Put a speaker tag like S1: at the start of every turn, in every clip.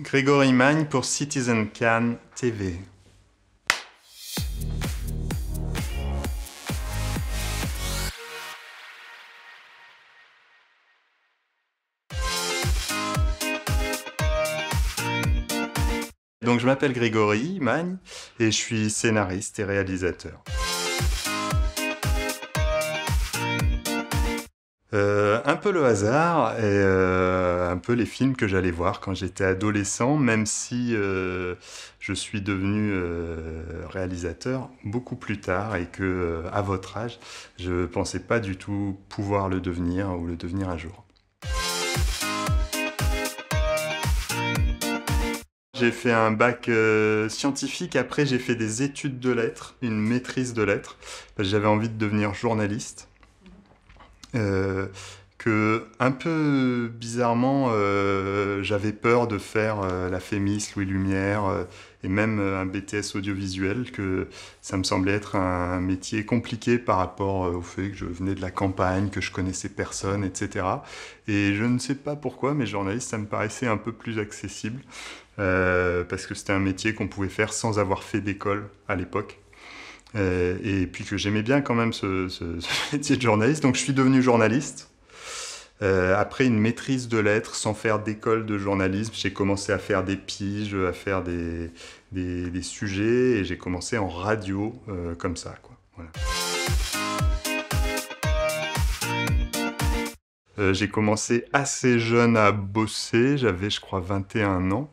S1: Grégory Magne pour Citizen Kane TV. Donc je m'appelle Grégory Magne et je suis scénariste et réalisateur. Un peu le hasard et un peu les films que j'allais voir quand j'étais adolescent, même si je suis devenu réalisateur beaucoup plus tard et que à votre âge, je pensais pas du tout pouvoir le devenir ou le devenir un jour. J'ai fait un bac scientifique, après j'ai fait des études de lettres, une maîtrise de lettres, parce que j'avais envie de devenir journaliste. Que un peu bizarrement j'avais peur de faire la Fémis, Louis Lumière et même un BTS audiovisuel, que ça me semblait être un métier compliqué par rapport au fait que je venais de la campagne, que je connaissais personne, etc. Et je ne sais pas pourquoi, mais journaliste, ça me paraissait un peu plus accessible parce que c'était un métier qu'on pouvait faire sans avoir fait d'école à l'époque. Et puis que j'aimais bien quand même ce métier de journaliste, donc je suis devenu journaliste. Après une maîtrise de lettres, sans faire d'école de journalisme, j'ai commencé à faire des piges, à faire des sujets, et j'ai commencé en radio comme ça, quoi. Voilà. J'ai commencé assez jeune à bosser, j'avais je crois 21 ans.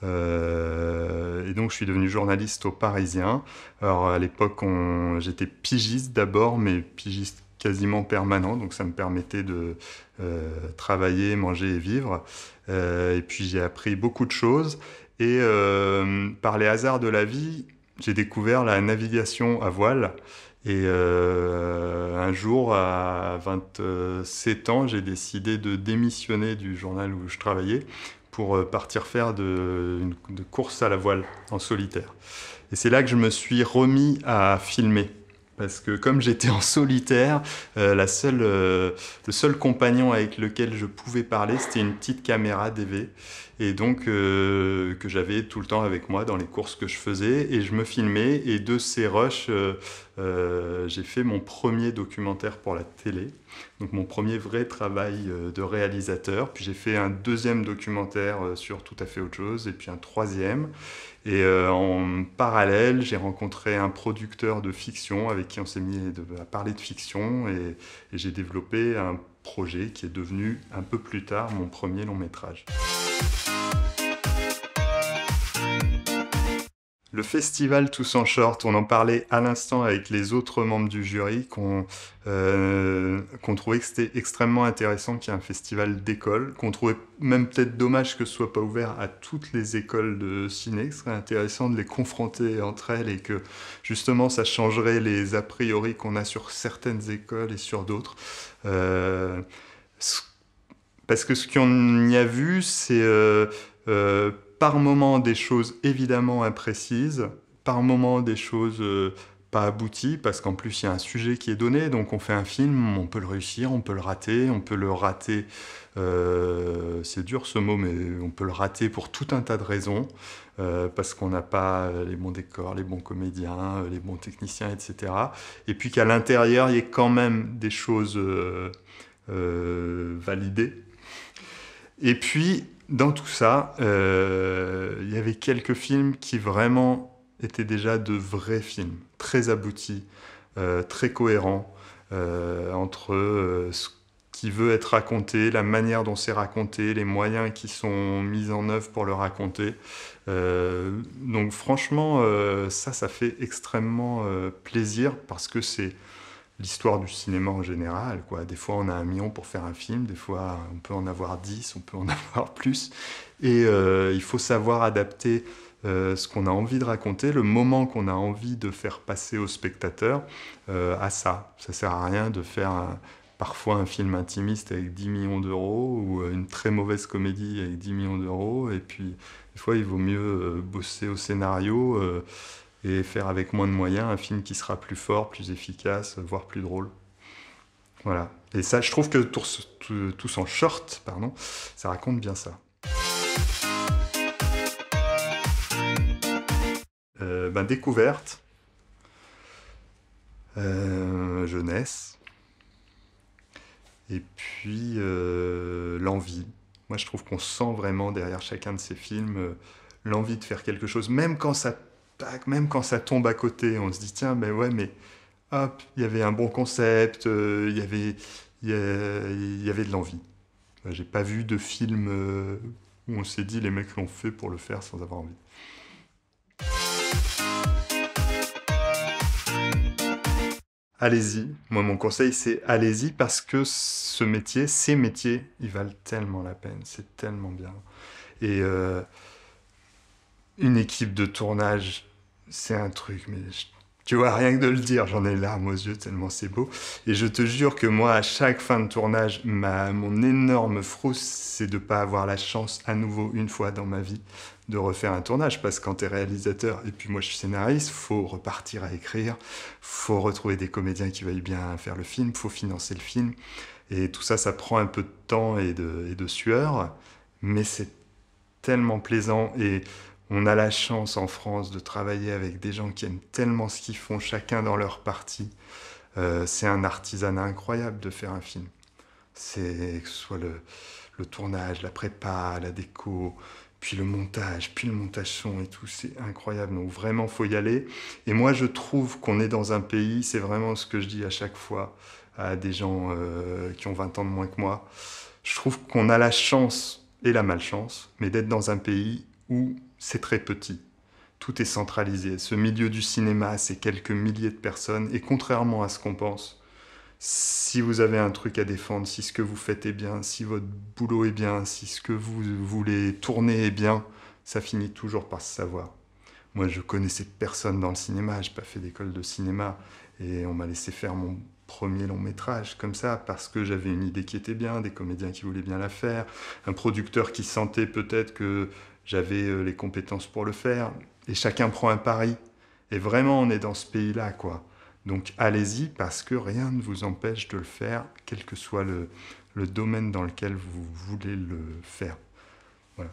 S1: Et donc je suis devenu journaliste au Parisien. Alors à l'époque j'étais pigiste d'abord, mais pigiste quasiment permanent, donc ça me permettait de travailler, manger et vivre. Et puis j'ai appris beaucoup de choses, et par les hasards de la vie, j'ai découvert la navigation à voile. Et un jour, à 27 ans, j'ai décidé de démissionner du journal où je travaillais pour partir faire de course à la voile en solitaire. Et c'est là que je me suis remis à filmer. Parce que comme j'étais en solitaire, le seul compagnon avec lequel je pouvais parler, c'était une petite caméra DV. Et donc, que j'avais tout le temps avec moi dans les courses que je faisais. Et je me filmais. Et de ces rushs, j'ai fait mon premier documentaire pour la télé. Donc mon premier vrai travail de réalisateur. Puis j'ai fait un deuxième documentaire sur tout à fait autre chose. Et puis un troisième. Et en parallèle, j'ai rencontré un producteur de fiction avec qui on s'est mis à parler de fiction, et j'ai développé un projet qui est devenu un peu plus tard mon premier long métrage. Le festival Tous en Short, on en parlait à l'instant avec les autres membres du jury, qu'on trouvait que c'était extrêmement intéressant qu'il y ait un festival d'écoles, qu'on trouvait même peut-être dommage que ce soit pas ouvert à toutes les écoles de ciné, que ce serait intéressant de les confronter entre elles, et que justement ça changerait les a priori qu'on a sur certaines écoles et sur d'autres. Parce que ce qu'on y a vu, c'est par moments des choses évidemment imprécises, par moments des choses pas abouties, parce qu'en plus il y a un sujet qui est donné, donc on fait un film, on peut le réussir, on peut le rater, c'est dur ce mot, mais on peut le rater pour tout un tas de raisons, parce qu'on n'a pas les bons décors, les bons comédiens, les bons techniciens, etc. Et puis qu'à l'intérieur, il y ait quand même des choses validées. Et puis, dans tout ça, il y avait quelques films qui vraiment étaient déjà de vrais films, très aboutis, très cohérents, entre ce qui veut être raconté, la manière dont c'est raconté, les moyens qui sont mis en œuvre pour le raconter. Donc franchement, ça fait extrêmement plaisir, parce que c'est l'histoire du cinéma en général, quoi. Des fois, on a 1 million pour faire un film, des fois, on peut en avoir 10, on peut en avoir plus. Et il faut savoir adapter ce qu'on a envie de raconter, le moment qu'on a envie de faire passer au spectateur à ça. Ça sert à rien de faire parfois un film intimiste avec 10 millions d'euros, ou une très mauvaise comédie avec 10 millions d'euros. Et puis, des fois, il vaut mieux bosser au scénario et faire avec moins de moyens un film qui sera plus fort, plus efficace, voire plus drôle. Voilà. Et ça, je trouve que Tous en Short, pardon, ça raconte bien ça. découverte, jeunesse, et puis l'envie. Moi, je trouve qu'on sent vraiment derrière chacun de ces films l'envie de faire quelque chose, même quand ça tombe à côté. On se dit, tiens, ben ouais, mais hop, il y avait un bon concept, il y avait de l'envie. J'ai pas vu de film où on s'est dit, les mecs l'ont fait pour le faire sans avoir envie. Allez-y. Moi, mon conseil, c'est allez-y parce que ces métiers, ils valent tellement la peine. C'est tellement bien. Et une équipe de tournage, c'est un truc, mais tu vois, rien que de le dire, j'en ai les larmes aux yeux tellement c'est beau. Et je te jure que moi, à chaque fin de tournage, mon énorme frousse, c'est de ne pas avoir la chance à nouveau, une fois dans ma vie, de refaire un tournage. Parce que quand tu es réalisateur, et puis moi je suis scénariste, faut repartir à écrire, faut retrouver des comédiens qui veuillent bien faire le film, faut financer le film. Et tout ça, ça prend un peu de temps et de sueur, mais c'est tellement plaisant. Et on a la chance en France de travailler avec des gens qui aiment tellement ce qu'ils font, chacun dans leur partie. C'est un artisanat incroyable de faire un film. C'est que ce soit le tournage, la prépa, la déco, puis le montage son et tout, c'est incroyable. Donc vraiment, faut y aller. Et moi, je trouve qu'on est dans un pays, c'est vraiment ce que je dis à chaque fois à des gens qui ont 20 ans de moins que moi. Je trouve qu'on a la chance et la malchance, mais d'être dans un pays où c'est très petit. Tout est centralisé. Ce milieu du cinéma, c'est quelques milliers de personnes. Et contrairement à ce qu'on pense, si vous avez un truc à défendre, si ce que vous faites est bien, si votre boulot est bien, si ce que vous voulez tourner est bien, ça finit toujours par se savoir. Moi, je connaissais personne dans le cinéma, j'ai pas fait d'école de cinéma, et on m'a laissé faire mon premier long métrage comme ça, parce que j'avais une idée qui était bien, des comédiens qui voulaient bien la faire, un producteur qui sentait peut-être que j'avais les compétences pour le faire, et chacun prend un pari. Et vraiment, on est dans ce pays-là, quoi. Donc allez-y, parce que rien ne vous empêche de le faire, quel que soit le domaine dans lequel vous voulez le faire. Voilà.